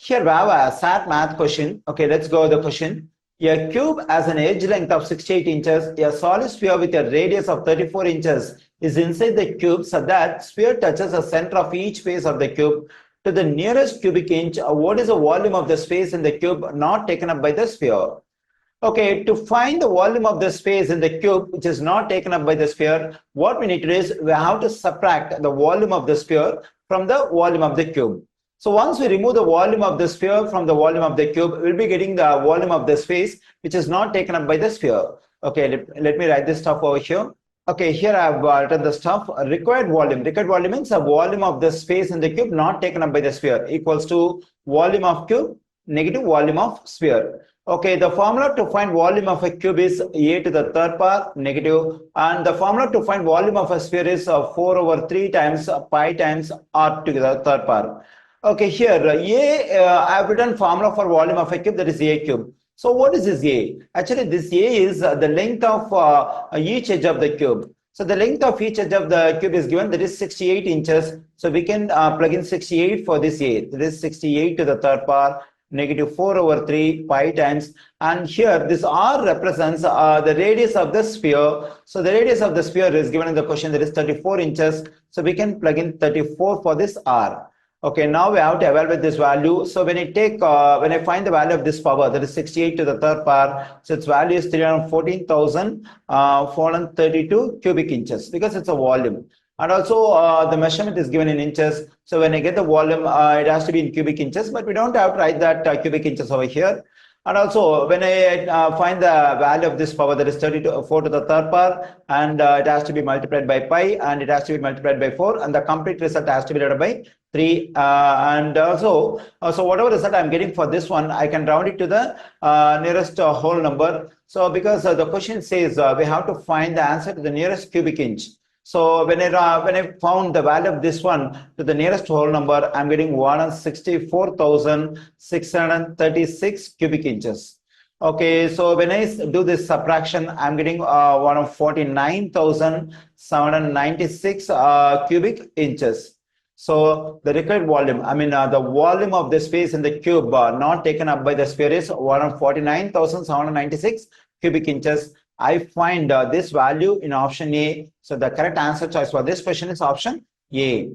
Here we have a SAT math question. Okay, let's go with the question. A cube has an edge length of 68 inches. A solid sphere with a radius of 34 inches is inside the cube so that sphere touches the center of each face of the cube to the nearest cubic inch. What is the volume of the space in the cube not taken up by the sphere? Okay, to find the volume of the space in the cube which is not taken up by the sphere, what we need to do is we have to subtract the volume of the sphere from the volume of the cube. So once we remove the volume of the sphere from the volume of the cube, we'll be getting the volume of the space which is not taken up by the sphere. Okay, let me write this stuff over here. Okay, here I have written the stuff. Required volume. Required volume means the volume of the space in the cube not taken up by the sphere equals to volume of cube negative volume of sphere. Okay, the formula to find volume of a cube is a to the third power negative, and the formula to find volume of a sphere is 4 over 3 times pi times r to the third power. Okay, here I have written formula for volume of a cube, that is a cube. So what is this a? Actually, this a is the length of each edge of the cube. So the length of each edge of the cube is given, that is 68 inches. So we can plug in 68 for this a. That is 68 to the third power negative 4 over 3 pi times, and here this r represents the radius of the sphere. So the radius of the sphere is given in the question, that is 34 inches. So we can plug in 34 for this r. Okay, now we have to evaluate this value. So when I find the value of this power, that is 68 to the third power, so its value is 314,432 cubic inches because it's a volume. And also the measurement is given in inches. So when I get the volume, it has to be in cubic inches, but we don't have to write that cubic inches over here. And also when I find the value of this power, that is 34 to the third power, and it has to be multiplied by pi, and it has to be multiplied by 4, and the complete result has to be divided by 3. And also, so whatever result I'm getting for this one, I can round it to the nearest whole number. So because the question says we have to find the answer to the nearest cubic inch. So when I found the value of this one to the nearest whole number, I'm getting 164,636 cubic inches. Okay, so when I do this subtraction, I'm getting 149,796 cubic inches. So the required volume, the volume of the space in the cube not taken up by the sphere is 149,796 cubic inches. I find this value in option A. So the correct answer choice for this question is option A.